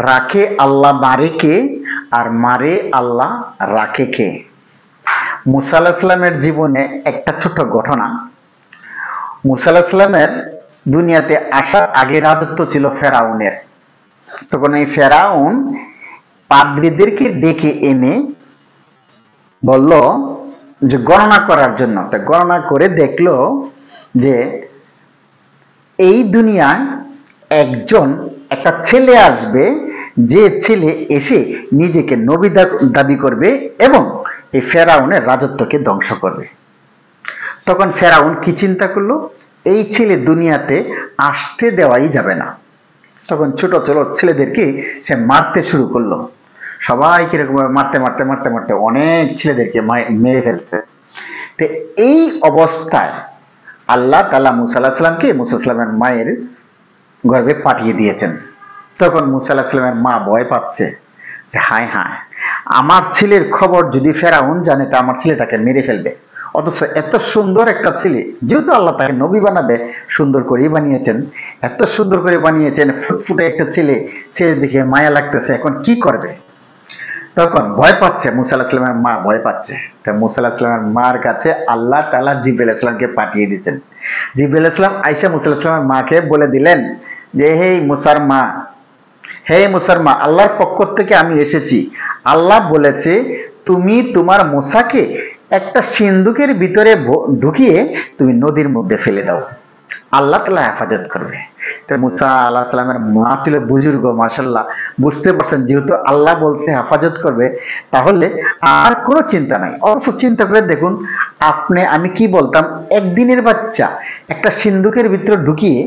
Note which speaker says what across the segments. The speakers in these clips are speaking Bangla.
Speaker 1: রাখে আল্লাহ মারে কে, আর মারে আল্লাহ রাখে কে। মুসা আলাইহিস সালামের জীবনে একটা ছোট ঘটনা। মুসা আলাইহিস সালামের দুনিয়াতে আসার আগে রাজত্ব ছিল ফেরাউনের। তখন এই ফেরাউন পাদ্রীদেরকে ডেকে এনে বলল যে গণনা করার জন্য। তা গণনা করে দেখলো যে এই দুনিয়ায় একজন একটা ছেলে আসবে, যে ছেলে এসে নিজেকে নবী দাবি করবে এবং এই ফেরাউনের রাজত্বকে ধ্বংস করবে। তখন ফেরাউন কি চিন্তা করলো, এই ছেলে দুনিয়াতে আসতে দেওয়াই যাবে না। তখন ছোট ছোট ছেলেদেরকে সে মারতে শুরু করলো। সবাইকে এরকম মারতে মারতে মারতে মারতে অনেক ছেলেদেরকে মেরে ফেলছে। তো এই অবস্থায় আল্লাহ তাআলা মুসা আলাইহিস সালামকে মুসা সালামের মায়ের গর্ভে পাঠিয়ে দিয়েছেন। তখন মুসা আলাইহিস সালামের মা ভয় পাচ্ছে যে হায় হায়, আমার ছেলের খবর যদি ফেরাউন জানে তা আমার ছেলেটাকে মেরে ফেলবে। অথচ এত সুন্দর একটা ছেলে, যেহেতু আল্লাহ তাকে নবী বানাবে, সুন্দর করেই বানিয়েছেন, এত সুন্দর করে বানিয়েছেন, ফুটফুটে একটা ছেলে, ছেলে দেখে মায়া লাগতেছে, এখন কি করবে। তখন ভয় পাচ্ছে মুসা আলাইহিস সালামের মা, ভয় পাচ্ছে। তা মুসা আলাইহিস সালামের মার কাছে আল্লাহ তাআলা জিবরাইল আলাইহিস সালামকে পাঠিয়ে দিয়েছেন। জিবরাইল আলাইহিস সালাম আয়েশা মুসা আলাইহিস সালামের মাকে বলে দিলেন যে হে মুসার মা, আল্লাহর পক্ষ থেকে আমি এসেছি। আল্লাহ বলেছে তুমি তোমার মুসাকে একটা সিন্ধুকের ভিতরে ঢুকিয়ে তুমি নদীর মধ্যে ফেলে দাও, আল্লাহ তাআলা হেফাজত করবে। তো মুসা আলাইহিস সালামের মা ছিল বুজুর্গ, মাশাআল্লাহ, বুঝতে পারছেন যেহেতু আল্লাহ বলছে হেফাজত করবে, তাহলে আর কোনো চিন্তা নাই। অবশ্য চিন্তা করে দেখুন, আমি কি বলতাম, একদিনের বাচ্চা একটা সিন্ধুকের ভিতরে ঢুকিয়ে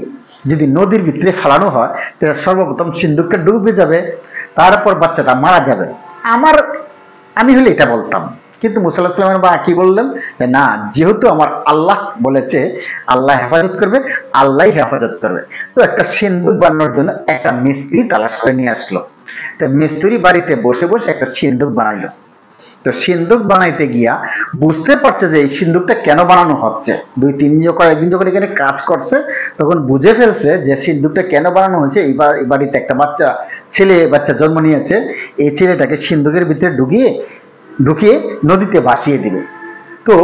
Speaker 1: যদি নদীর ভিতরে ফেলানো হয়, তাহলে সর্বপ্রথম সিন্ধুকটা ডুবে যাবে, তারপর বাচ্চাটা মারা যাবে। আমি হলে এটা বলতাম। কিন্তু মুসা আলাইহিস সালামের মা কি বললেন, না, যেহেতু আমার আল্লাহ বলেছে আল্লাহ হেফাজত করবে, আল্লাহই হেফাজত করবে। তো একটা সিন্ধুক বানানোর জন্য একটা মিস্ত্রি তালাশ করে নিয়ে আসলো। তো মিস্ত্রি বাড়িতে বসে বসে একটা সিন্ধুক বানাইলো। তো সিন্ধুক বানাইতে গিয়া বুঝতে পারছে যে এই সিন্ধুকটা কেন বানানো হচ্ছে। একদিন যখন এখানে কাজ করছে, তখন বুঝে ফেলছে যে সিন্ধুকটা কেন বানানো হয়েছে। এই বাড়িতে একটা বাচ্চা জন্ম নিয়েছে, এই ছেলেটাকে সিন্ধুকের ভিতরে ঢুকিয়ে নদীতে ভাসিয়ে দিবে। তো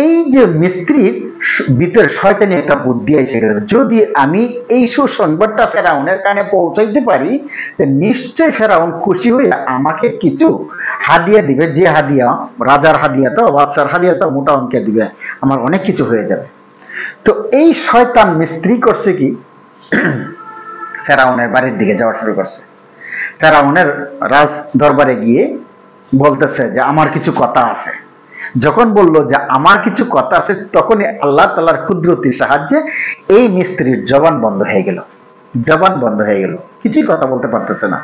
Speaker 1: এই যে মিস্ত্রির ভিতরে শয়তানি একটা বুদ্ধি এসে গেল, যদি আমি এই সুসংবাদটা ফেরাউনের কানে পৌঁছাইতে পারি, নিশ্চয় ফেরাউন খুশি হয়ে আমাকে কিছু হাদিয়া দিবে। যে হাদিয়া, রাজার হাদিয়া তো, বাদশার হাদিয়া তো মোটা অঙ্কে দিবে, আমার অনেক কিছু হয়ে যাবে। তো এই শয়তান মিস্ত্রি করছে কি, ফেরাউনের বাড়ির দিকে যাওয়া শুরু করছে। ফেরাউনের রাজ দরবারে গিয়ে বলতেছে যে আমার কিছু কথা আছে। যখন বলল যে আমার কিছু কথা আছে, তখনই আল্লাহ তাআলার কুদরতির সাহায্যে এই মিস্ত্রির জবান বন্ধ হয়ে গেল। কিছুই কথা বলতে পারতেছে না।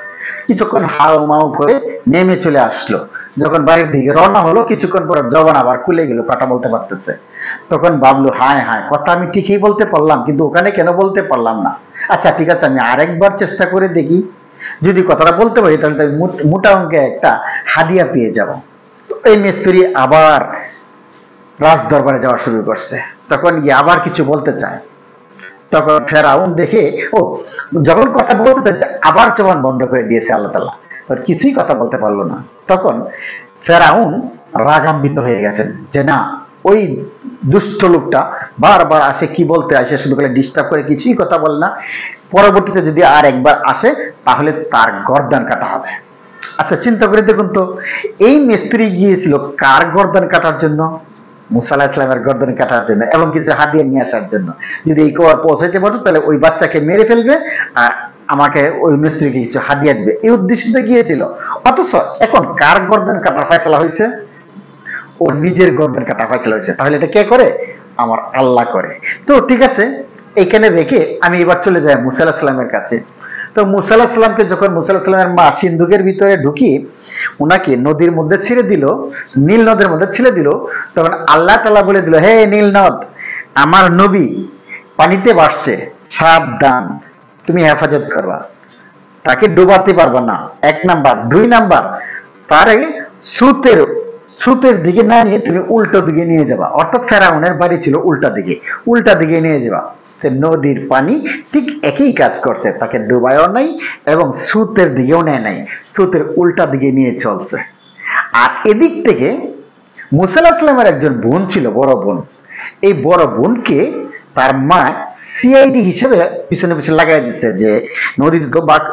Speaker 1: কিছুক্ষণ হাও মাও করে নেমে চলে আসলো। যখন বাড়ির দিকে রওনা হলো, কিছুক্ষণ পর জবান আবার খুলে গেল, কথা বলতে পারতেছে। তখন ভাবলো হায় হায়, কথা আমি ঠিকই বলতে পারলাম, কিন্তু ওখানে কেন বলতে পারলাম না। আচ্ছা ঠিক আছে, আমি আরেকবার চেষ্টা করে দেখি, যদি কথাটা বলতে পারি তাহলে মোটা অঙ্কে একটা হাদিয়া পেয়ে যাব। এই মিস্ত্রি আবার রাজ দরবারে যাওয়া শুরু করছে। তখন গিয়ে আবার কিছু বলতে চায়, তখন ফেরাউন দেখে যখন কথা বলতে চাইছে আবার জবান বন্ধ করে দিয়েছে আল্লাহ তাআলা, কিছুই কথা বলতে পারলো না। তখন ফেরাউন রাগান্বিত হয়ে গেছেন যে না, ওই দুষ্ট লোকটা বারবার আসে, কি বলতে আসে, শুধু করে ডিস্টার্ব করে, কিছুই কথা বলে না। পরবর্তীতে যদি আর একবার আসে তাহলে তার গর্দান কাটা হবে। আচ্ছা চিন্তা করে দেখুন তো, এই মিস্ত্রি গিয়েছিল কার গর্দান কাটার জন্য? মুসা আলাইহিস সালামের গর্দান কাটার জন্য এবং কিছু হাদিয়া নিয়ে আসার জন্য। যদি এই খবর পৌঁছাইতে পারতো তাহলে ওই বাচ্চাকে মেরে ফেলবে আর আমাকে ওই মিস্ত্রিকে কিছু হাদিয়া দিবে, এই উদ্দেশ্যে গিয়েছিল। অথচ এখন কার গর্দান কাটার ফয়সালা হয়েছে? ওর নিজের গর্দান কাটা ফয়সালা হয়েছে। তাহলে এটা কে করে? আমার আল্লাহ করে। তো ঠিক আছে, এইখানে রেখে আমি এবার চলে যাই মুসা আলাইহিস সালামের কাছে। তো মুসা আলাইহিস সালামকে যখন মুসা আলাইহিস সালামের মা সিন্ধুকের ভিতরে ঢুকিয়ে ওনাকে নদীর মধ্যে ছেড়ে দিল, নীল নদের মধ্যে ছেড়ে দিল, তখন আল্লাহ তাআলা বলে দিল, হে নীল নদ, আমার নবী পানিতে ভাসছে, সাবধান, তুমি হেফাজত করবা, তাকে ডুবাতে পারবা না, 1 নাম্বার। 2 নাম্বার, তার স্রোতের দিকে না নিয়ে তুমি উল্টো দিকে নিয়ে যাবা। অর্থাৎ ফেরাউনের বাড়ি ছিল উল্টা দিকে নিয়ে যাবা। সে নদীর পানি ঠিক একই কাজ করছে, তাকে ডুবায়ও নাই এবং স্রোতের দিকেও নেয় নাই, স্রোতের উল্টা দিকে নিয়ে চলছে। আর এদিক থেকে মুসা আলাইহিস সালামের একজন বোন ছিল, বড় বোন। এই বড় বোনকে তার মা সিআইডি হিসেবে পিছনে পিছনে লাগাই দিচ্ছে যে নদীতে তো বাঘ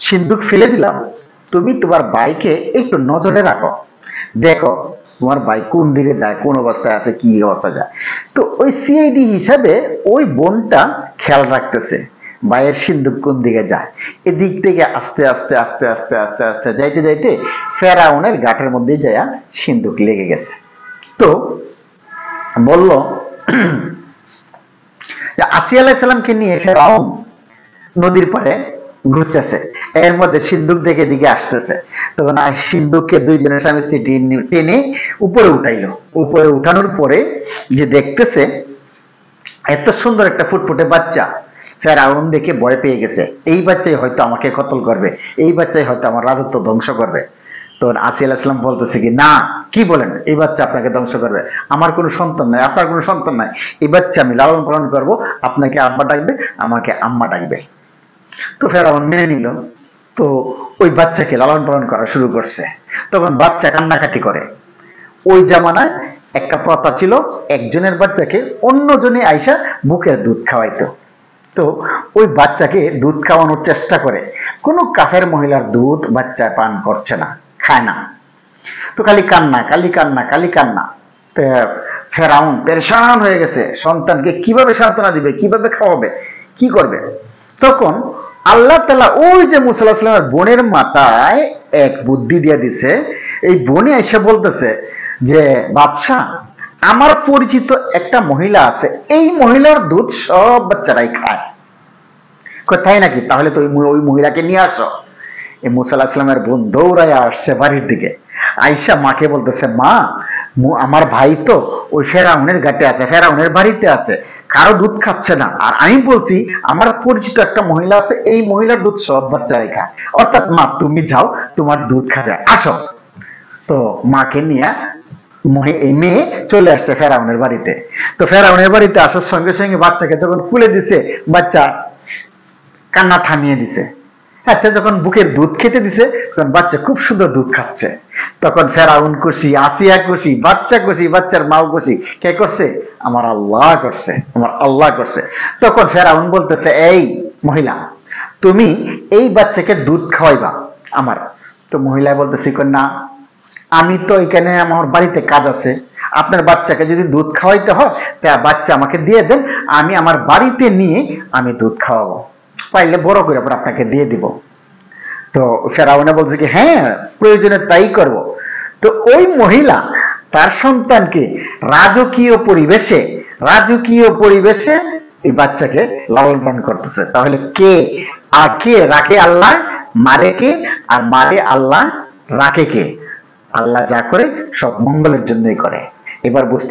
Speaker 1: সিন্ধুক ফেলে দিলাম, তুমি তোমার ভাইকে একটু নজরে রাখো, দেখো তোমার ভাই কোন দিকে যায়, কোন অবস্থায় আছে, কি অবস্থা যায়। তো ওই সিআইডি হিসাবে ওই বোনটা খেয়াল রাখতেছে ভাইয়ের সিন্ধুক কোন দিকে যায়। এদিক থেকে আস্তে আস্তে আস্তে আস্তে আস্তে আস্তে যাইতে যাইতে ফেরাউনের গাঁটের মধ্যে যায় সিন্ধুক লেগে গেছে। তো বলল আসিয়া আলাইহিস সালামকে নিয়ে ফেরাউন নদীর পাড়ে ঘুরতেছে, এর মধ্যে সিন্ধুক দেখে দিকে আসতেছে। তখন সিন্ধুককে দুইজনের স্বামী স্ত্রী টেনে উপরে উঠাইলো। উপরে উঠানোর পরে যে দেখতেছে এত সুন্দর একটা ফুটফুটে বাচ্চা, ফেরাউন দেখে ভয় পেয়ে গেছে, এই বাচ্চাই হয়তো আমাকে কতল করবে, এই বাচ্চাই হয়তো আমার রাজত্ব ধ্বংস করবে। তখন আসিয়া আলাইহিস সালাম বলতেছে কি, না, কি বলেন, এই বাচ্চা আপনাকে ধ্বংস করবে? আমার কোনো সন্তান নাই, আপনার কোনো সন্তান নাই, এই বাচ্চা আমি লালন পালন করবো, আপনাকে আব্বা ডাকবে, আমাকে আম্মা ডাকবে। তো ফেরাউন মেনে নিল। তো ওই বাচ্চাকে লালন পালন করা শুরু করছে। তখন বাচ্চা কান্নাকাটি করে। ওই জামানায় একটা প্রথা ছিল, একজনের বাচ্চাকে অন্যজনে আইসা বুকের দুধ খাওয়াইতো। তো ওই বাচ্চাকে দুধ খাওয়ানোর চেষ্টা করে, কোনো কাফের মহিলার দুধ বাচ্চা পান করছে না, খায় না। তো খালি কান্না, খালি কান্না, খালি কান্না। তো ফেরাউন পেরেশান হয়ে গেছে, সন্তানকে কিভাবে সান্ত্বনা দিবে, কিভাবে খাওয়াবে, কি করবে। তখন আল্লাহ তাআলা ওই যে মুসা আলাইহিস সালামের বোনের মাথায় এক বুদ্ধি দিয়ে দিছে। এই বোনে এসে বলতেছে যে বাদশাহ, আমার পরিচিত একটা মহিলা আছে, এই মহিলার দুধ সব বাচ্চারাই খায়। তাই নাকি? তাহলে তো ওই মহিলাকে নিয়ে আসো। এই মুসা আলাইহিস সালামের বোন দৌড়ায় আসছে বাড়ির দিকে, আইসা মাকে বলতেছে, মা, আমার ভাই তো ওই ফেরাউনের ঘাটে আছে, ফেরাউনের বাড়িতে আছে, কারো দুধ খাচ্ছে না, আর আমি বলছি আমার পরিচিত একটা মহিলা আছে, এই মহিলার দুধ সব বাচ্চারাই খায়, অর্থাৎ মা তুমি যাও, তোমার দুধ খাবে, আসো। তো মাকে নিয়ে মেয়ে চলে আসছে ফেরাউনের বাড়িতে। তো ফেরাউনের বাড়িতে আসার সঙ্গে সঙ্গে বাচ্চাকে যখন খুলে দিছে, বাচ্চা কান্না থামিয়ে দিছে। আচ্ছা, যখন বুকের দুধ খেতে দিছে, তখন বাচ্চা খুব সুন্দর দুধ খাচ্ছে। তখন ফেরাউন খুশি, আসিয়া খুশি, বাচ্চা খুশি, বাচ্চার মাও খুশি। কে করছে? আমার আল্লাহ করছে, আমার আল্লাহ করছে। তখন ফেরাউন বলতেছে, এই মহিলা, তুমি এই বাচ্চাকে দুধ খাওয়াইবা আমার। তো মহিলা বলতেছে, না, আমি তো এখানে আমার বাড়িতে কাজ আছে, আপনার বাচ্চাকে যদি দুধ খাওয়াইতে হয় তা বাচ্চা আমাকে দিয়ে দেন, আমি আমার বাড়িতে নিয়ে আমি দুধ খাওয়াবো, পাইলে বড় করে পর আপনাকে দিয়ে দিব। তো ফেরাউন বলছে কি, হ্যাঁ, প্রয়োজনে তাই করব। তো ওই মহিলা তার সন্তানকে রাজকীয় পরিবেশে এই বাচ্চাকে লালন পালন করতেছে। তাহলে কে রাখে? আল্লাহ। মারে কে? আর মারে আল্লাহ, রাখে কে? আল্লাহ যা করে সব মঙ্গলের জন্যই করে। এবার বুঝতে